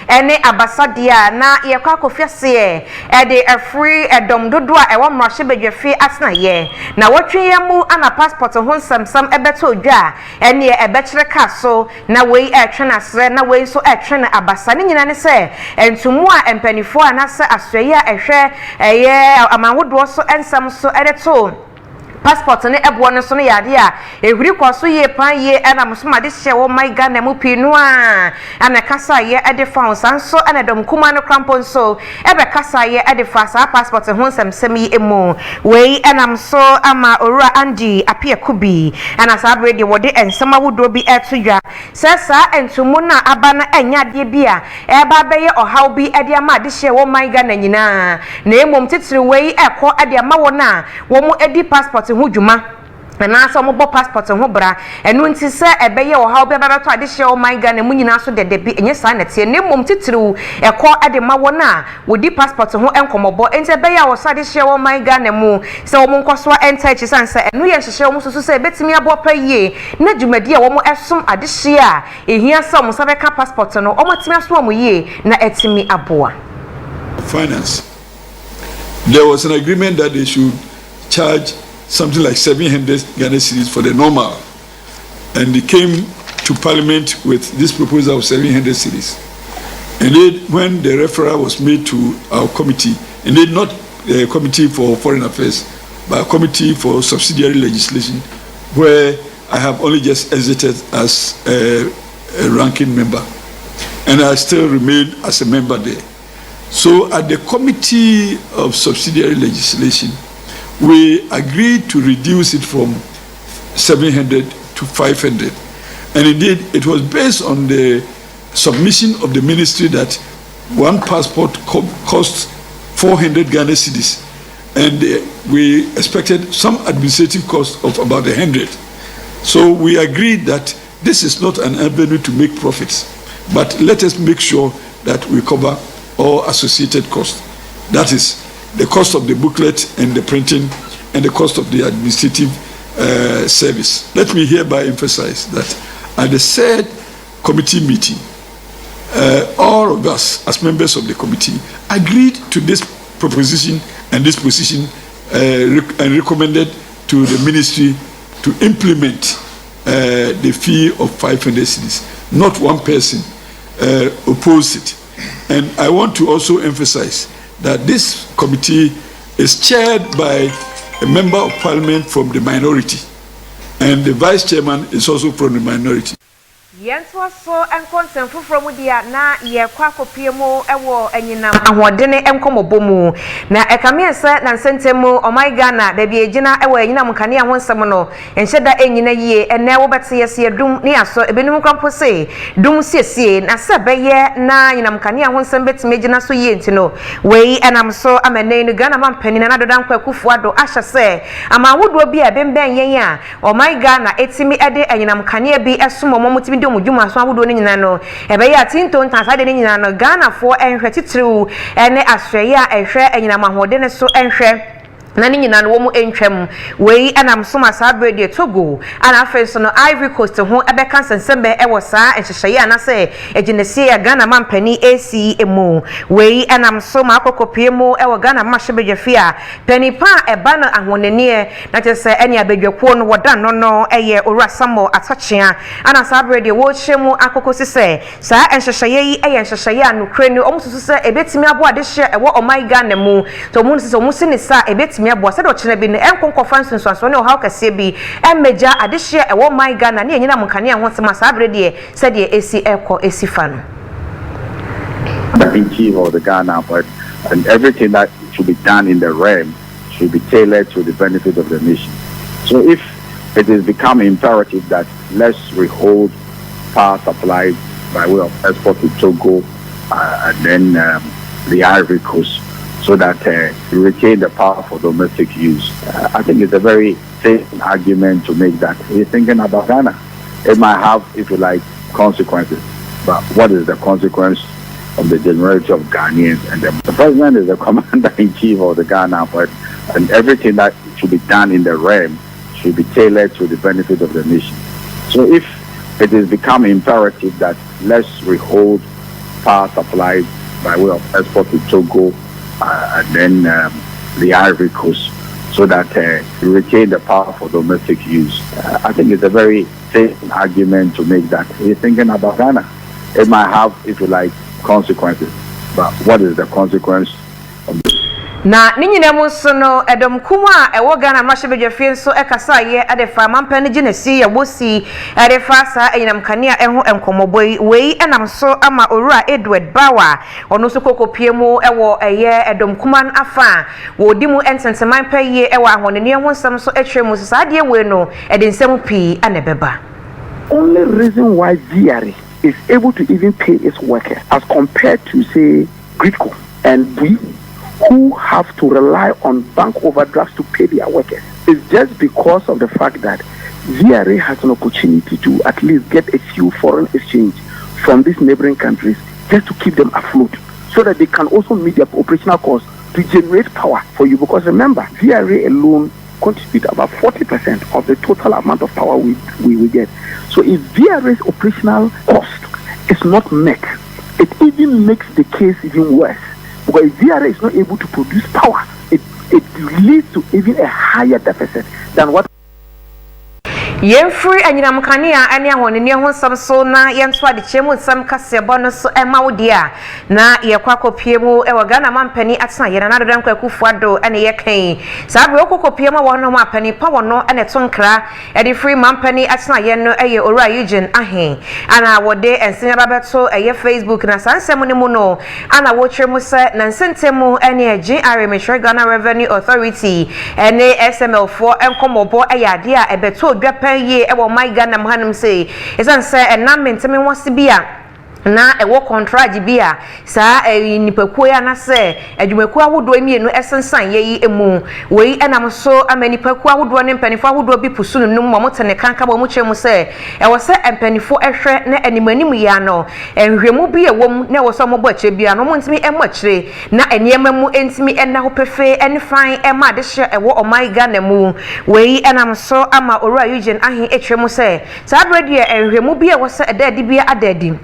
ene abasadia na ye kwa kofiase de afri edom dodo a ewo mrahye bedwafe atena ye na wotwe yamu ana passport ho nsamsam ebeto odwa ene ebekire ka so na wei etwe na sre na wei so etwe na abasa ne nyina ne se entumu a empanifo anase asɔyi a ehwe eye amanwodo so ensam so edeto passport ne ebo no so no yade a ehuri kwaso ye pan ye ana musoma de hye wo my Ghana mu pinu a ana kasa ye ede fa sanso ana dom kuma no krampon so ebe kasa ye ede fa sa passport ho nsɛmsɛm yi emu wei ana so ama owura Andi Apia Kubi ana sa brede wode ensɛm awodo bi etodwa sesa entumu na aba na enya de bia eba beye ohaw bi ede ama de hye wo my Ghana nyina na emom titiri wei ekɔ ede ama wo na wo mu edi passport hujuma na so mo bo passport ho bra enu nti se ebeye wo ha obe baba to ade hye o my Ghana mu nyina so dede bi enye sa na tie ne mom titiriw ekọ ade ma wo na wodi passport ho enkomobo enti ebeye wo sa ade hye o my Ghana mu se wo mo nkoso enta echi sanse enu ye hyehye wo susu se ebetimi abo pa yie na dwumadi a wo mo esom ade hye a ehia sa mo sa beka passport no o matimi aso mo yie na etimi aboa finance. There was an agreement that they should charge something like 700 Ghana cedis for the normal, and they came to Parliament with this proposal of 700 cedis. And then, when the referral was made to our committee, and then not a committee for foreign affairs, but a committee for subsidiary legislation, where I have only just exited as a ranking member, and I still remain as a member there. So, at the committee of subsidiary legislation, we agreed to reduce it from 700 to 500. And indeed, it was based on the submission of the ministry that one passport costs 400 Ghana cedis. And we expected some administrative cost of about 100. So we agreed that this is not an avenue to make profits, but let us make sure that we cover all associated costs. That is, the cost of the booklet and the printing and the cost of the administrative service. Let me hereby emphasize that at the third committee meeting, all of us as members of the committee agreed to this proposition and this position and recommended to the ministry to implement the fee of 500 cedis. Not one person opposed it. And I want to also emphasize that this committee is chaired by a member of parliament from the minority, and the vice chairman is also from the minority. Yenso so enkonsen foforo mu dia na ye kwa kopiemu ewo enyinam ahodene enkomobomu na ekamiense na nsentemu o my Ghana da bi ejina ewo enyinam kane ahonsem no enhyeda enyina yie ene wo bete yese dum ne aso ebenum kwampo se dum siesie na se beye na enyinam kane ahonsem betime ejina so yie ntino wei enam so amene no Ghana mampani na Dankwa Akufo-Addo ahye se amawodo bi a bemben yen a o my Ghana etimi ede enyinam kane bi esomo mutimi mujuma so awodo ni nyina no ebe ya tinto ntasa de ni nyina no Ghana fo enhwe titiriw ene ashwe ya ehwe enyina mahode ne so enhwe na ni nyina no wo mu entwam wei anam so masabre de Togo ana afenso no Ivory Coast ho ebe kan sensembe ewo saa enhyehye ana se eginesi ya Ghana mampani ACMO wei anam so makokopie mu ewo Ghana mahwebedwafi a panipa eba no ahonenie na tese ene abedwakuo no woda no eye owura Samo Atta Akyea ana sabre de wo hyemu akokosi se saa enhyehye yi eye enhyehye anokre ni omususu se ebetimi abo ade hye ewo o my Ghana mu to mu nsi so mu sini sa ebetimi abo se do kyene bi ne enkonkofa nsunsuaso ne o haw kase bi emmeja ade hye ewo my Ghana ne enyina mukane ahonsema sabre de se de esi eko esi fa no in chief of the Ghana, but and everything that should be done in the realm should be tailored to the benefit of the nation. So if it is becoming imperative that let's withhold power supplies by way of export to Togo and then the Ivory Coast, so that we retain the power for domestic use. I think it's a very safe argument to make that he's thinking about Ghana. It might have, if you like, consequences, but what is the consequence of the generality of Ghanaians? And the president is the commander-in-chief of the Ghana, but and everything that should be done in the realm should be tailored to the benefit of the nation. So if it is becoming imperative that let's withhold power supply by way of export to Togo and then the Ivory Coast, so that we retain the power for domestic use. I think it's a very safe argument to make that he's thinking about Ghana. It might have, if you like, consequences. But what is the consequence of this? Na ninyina mu so no edom kuma ewo Ghana mashebedwafie so ekasa ye adefa mampane ginesi ya bosi adefa sa enyinam kanea eho enkomoboi wei enam so ama owura Edward Bawa ono so kokopiemu ewo eye edom kuma afa wodi mu ententeman paye ewo ahonene ho nsam so etwemu so saade we no ede nsem pi anebeba. Only reason why GRA is able to even pay its workers as compared to say Gridco and we who have to rely on bank overdrafts to pay their workers is just because of the fact that GRA has an opportunity to at least get a few foreign exchange from these neighboring countries just to keep them afloat so that they can also meet their operational costs to generate power for you. Because remember, GRA alone contribute about 40% of the total amount of power we get. So if GRA's operational cost is not met, it even makes the case even worse. Because if GRA is not able to produce power, it leads to even a higher deficit than what Yemfree anyinam kanea ane ahonene ho nsam so na yenso ade chemu nsam kasebo no so emawde a na yekwakopie ewo Ghana mampani atena ye na Dankwa Akufo-Addo ane ye kan sabe okokopie ma wono ma pani pa wono ane tonkra ede free mampani atena ye no eye owura Eugene ahe ana wode ensenya babeto eye Facebook na sansem ne mu no ana wo twemu se na nsentemu ane GRA Metro Ghana Revenue Authority ene SML4 enkomobo eye ade a ebeto odwa ye ewo my Ghana mhanum say esan say enam menteme wose bia na ewo contract bia sa nipakuo ya na se adwumakuo ahodo emienu esensan ye emu wei enam so amanipakuo ahodo ne mpanifo ahodo bi pusunu num mo tene kanka bo mu kyemu se ewo se empanifo ehwe na animanim ya no enhwemu bi ewom na ewo so mo bɔ bia no mo ntimi emu akyire na eniema mu entimi enna ho pefe enfan ema de hye ewo my Ghana mu wei enam so ama owura Eugene ahe etwemu se sa brede enhwemu bi ewo se edadi bia adadi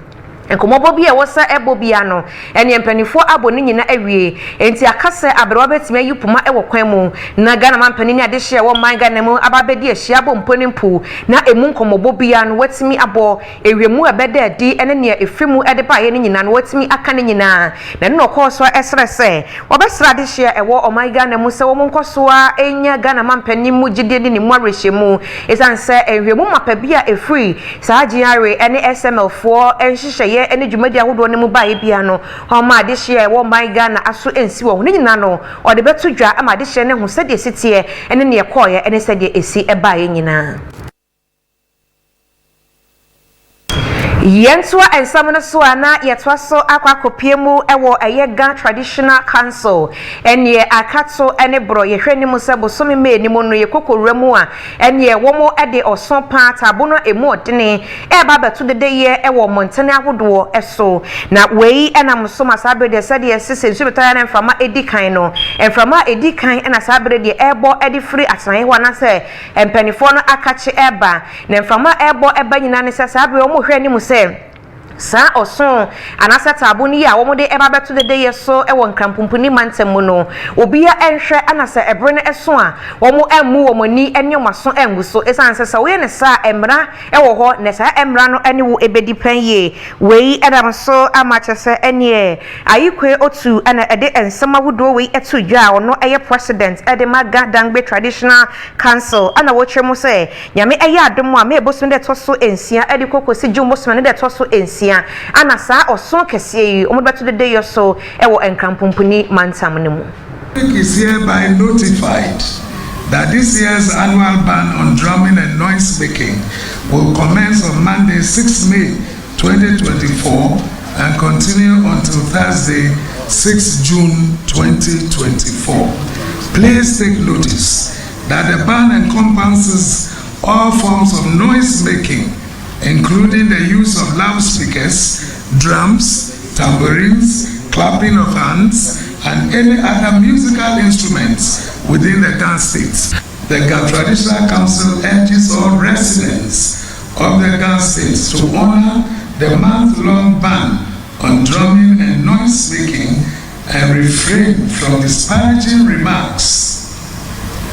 enkomobo bi wosa ebo bia no ene mpanifo abo ne nyina awie enti akase abrewa betime ayupuma ewo kwan mu na Ghana mampani ni ade hye wo man Ghana mu ababedi ahia bo mponi mpu na emu nkomobo bia no watimi abo ewiemu ebeda adi ene ne efimu ede ba ye ne nyina no watimi aka ne nyina na no koso esre se obesra de hye ewo man Ghana mu se wo nkoso a enya Ghana mampani mu gide ni mu arehye mu esanse ewiemu mapabia efri sa GRA ene SML4 enhye ene dwumadi ahodo ne mu bae bia no homa ade hye wo my Ghana aso ensi wo ne nyina no ode beto dwa ama ade hye ne ho sede sitie ene ne yekoye ene sede esi ebae nyina Yentwa ensam no so ana yetwa so akwakopiemu ewo Ghana Traditional Council enye akato ene bro yehwani mu se bosome me ni mu no yekokowura mu a enye wo mo ede oson pa tabo no emu odene eba beto dede ye ewo montane ahodo eso na wei enam so masabre de sede yesese nsu betaya na mfama edikan no mfama edikan ena sabre de ebo ede free atran ho na se empanifo no akache eba na mfama ebo eba nyina ne se sabre wo mo hwani mu sa oson anasa tabo ni ya wo mo de eba beto de ye so e won krampumpuni mantem no obia enhwe anasa ebre ne eso a wo mo emu wo mani enyomaso enguso esanse sa we ne sa emra e wo ho ne sa emra no ene wo ebedi panye wei edam so amachese ene ayikwe otu ana ede ensema wodo wei etu dwa ono eye president ede ma Ga-Dangbe Traditional Council ana wo twemu se nyame eye adom a me bosu de toso ensia ede kokosi jumboso ne de toso ensia ana sa oson kese yi omobeto de yo so ewo enkrampumpuni mantam ne mu is hereby notified that this year's annual ban on drumming and noise making will commence on Monday 6 May 2024 and continue until Thursday 6 June 2024. Please take notice that the ban encompasses all forms of noise making, including the use of loudspeakers, drums, tambourines, clapping of hands, and any other musical instruments within the Ghana state. The Ghana Traditional Council urges all residents of the Ghana state to honor the month-long ban on drumming and noise making and refrain from disparaging remarks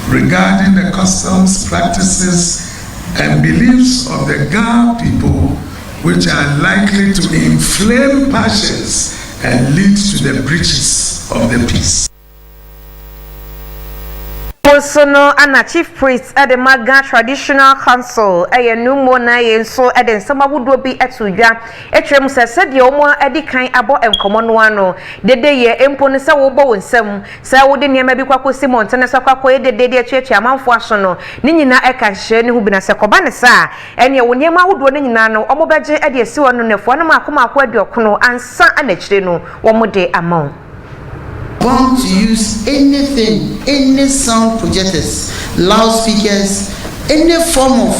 regarding the customs, practices, and beliefs of the Ga people, which are likely to inflame passions and lead to the breaches of the peace. Also, no, and chief priest at the Maga Traditional Council, a new mona, and so at the summer would be at Suja. Etrem said, the Omo Eddie kind about and common one. The day imponesa wobo and some, so wouldn't you maybe Quaco Simon, Tenasaka, the day church, a man fashion, Nina Eka Shen, who been a Sacobanesa, and you when your mouth running nano, Omobaje at the Suan on the Fonama Quadio Kuno, and San and Echino, one more day among. Want to use anything, any sound projectors, loudspeakers, any form of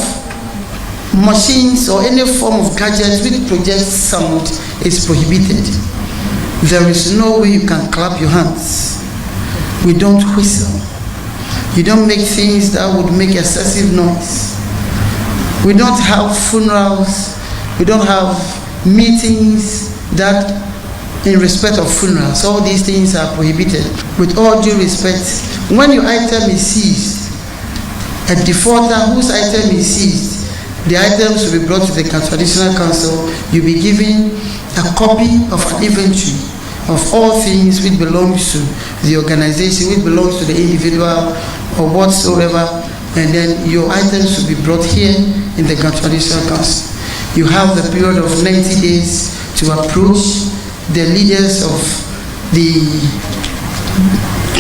machines or any form of gadgets which project sound is prohibited. There is no way you can clap your hands. We don't whistle. You don't make things that would make excessive noise. We don't have funerals. We don't have meetings that in respect of funerals. All these things are prohibited. With all due respect, when your item is seized, a defaulter whose item is seized, the items will be brought to the Traditional Council. You'll be given a copy of an inventory of all things which belongs to the organization, which belongs to the individual or whatsoever, and then your items will be brought here in the Traditional Council. You have the period of 90 days to approach the leaders of the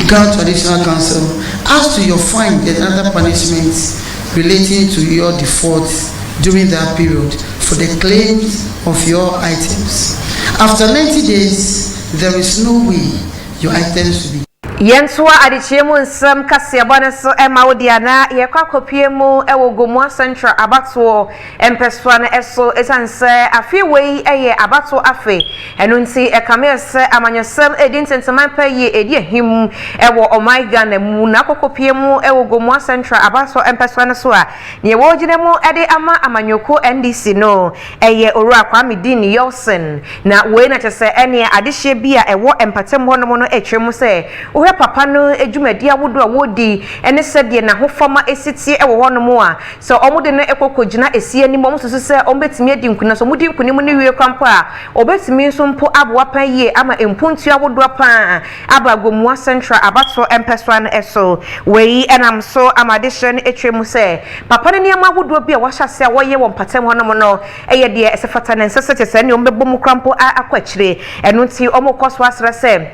Ghana Traditional Council as to your fine and other punishments relating to your defaults during that period for the claims of your items. After 90 days, there is no way your items will be. Yenswa adichemu nsam kasi abana so ema odiana ye kwa kopiemu ewo Gomua Central abato empeswa na eso esanse afi wei eye abato afi enu nti ekame se amanyosem edi ntenteman pa ye edi ehim ewo omaiga na mu na kopiemu ewo Gomua Central abato empeswa na so a ne wo ginemu edi ama amanyoko NDC no eye oru akwami dini Yelson na we na chese ene adehye bia ewo empatem hono no etwemu se papa no ejumadi awodo awodi ene sede na hofama esitie ewo hono mo a so omude no ekokogina esie ni mo susu se ombetimi adi nkuna so mudi nkuni mu ni wie kwampo a obetimi nso mpo aboa pan ye ama empuntu awodo pa aba Gomua Central abato empeswa no eso wei enam so amadehye no etwemu se papa ne niam awodo bia wahase a woye wo mpatem hono mo no eye de esefata ne nsese tese ne ombebo mu kwampo akwachire eno nti omokoso asra se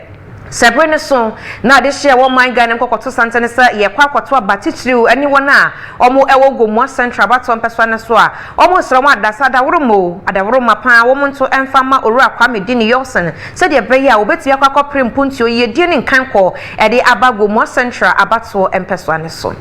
Sabrina so na de share one mind Ghana nkokoto santene sa ye kwa kwato abatichiriu ani wona omo ewo Gomua Central bato mpeswa ne so a omo sro mo adasa da woromo adaworo pa womo nto emfama oru akwame dini Yelson se de be ya obeti akwa kopre mpunti ye die ne nkanko e de aba Gomua Central abato mpeswa ne so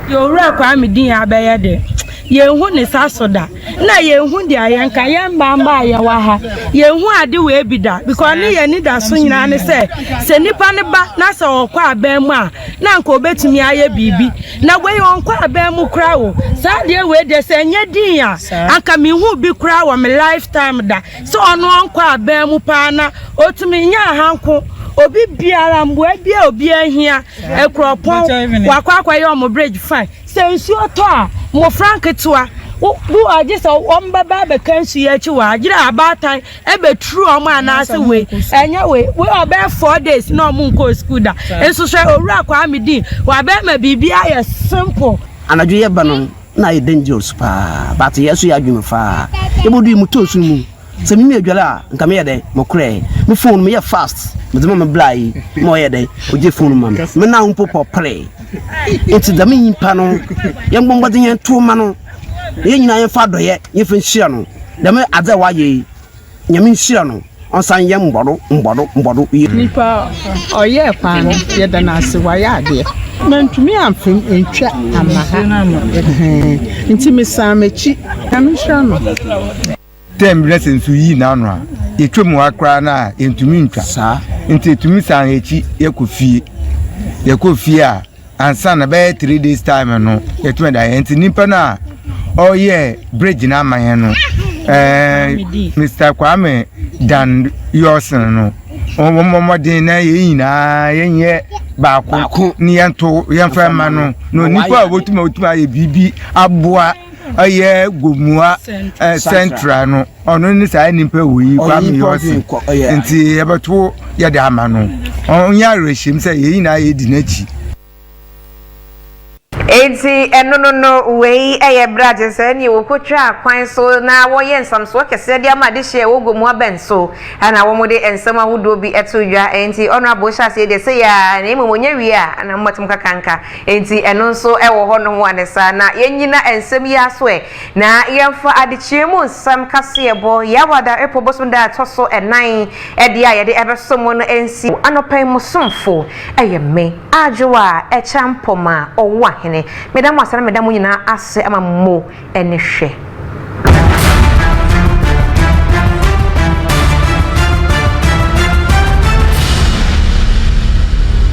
yo oru akwame dini abeye de ye hu ne sasoda na ye hu de ayanka ye mbamba ye wa ha ye hu ade we bida because ne ye ni da so nyina ne se nipa ne ba na se okwa aban mu a na nka obetumi aye bibi na we onkwa aban mu kra wo sa de we de se nya din a aka mi hu bi kra wo me lifetime da so ono onkwa aban mu pa na otumi nya hanko obi biara mbo bia obi ahia ekropon wakwa ye omo bridge fine se nsu oto a mo frank toa bu agisa ombaba be kansu ye chi wa agira abatan ebe true omo anase we enya we obe 4 days na omo nko school da enso hwe oru akwa amidi wa be ma bibia ye simple anadwo ye ba no na ye dangerous pa but yeso ya adwuma fa ebodu mu to sun mu se mi adwala nka me ye den mo kure mo phone me ye fast me de mo blai mo ye den oje phone ma me na un popo pre enti da me yimpa no ye mbombode ye to ma no ye nyina ye fa doye ye fa nhia no da me adza wa ye nyame nhia no onsan ye mbodo nipa oye pa no ye da na ase wa ya ade mantumi amfem entwa amaha enti me samechi kamishra no tem blessings yi na no a etwem akra na entumi ntwa sa enti etumi san echi yakofie a ansa na be 3 days time no etumi da enti nipa na oh yeah bridge na man no Mr. Kwame Dan Yosin no omomodin na yina yenye baako ni yanto yanfa ma no nipa wotuma ye bibi aboa aye gomua central no ono ni sa nipa wi Kwame Yosin nti yebeto ye de ama no onya rehim se yina ye di nachi enti no we eye braje se ni wokotwa kwan so na wo ye nsamso kese de ama de hye wogomu abenso ana wo mode ensam ahodo bi etodwa enti honorable shase de se ya na emomonya wi a na mmatum kakanka enti eno nso ewo ho no ho anesa na yenyina ensam ya so na yemfa adechemu nsam kase ebo yawada epobosom da toso enan ede a ye de ebesomo no ensi anopai musumfo eye me adwoa echampoma owa hene medam wasana medam nyina ase ama mo ene hwe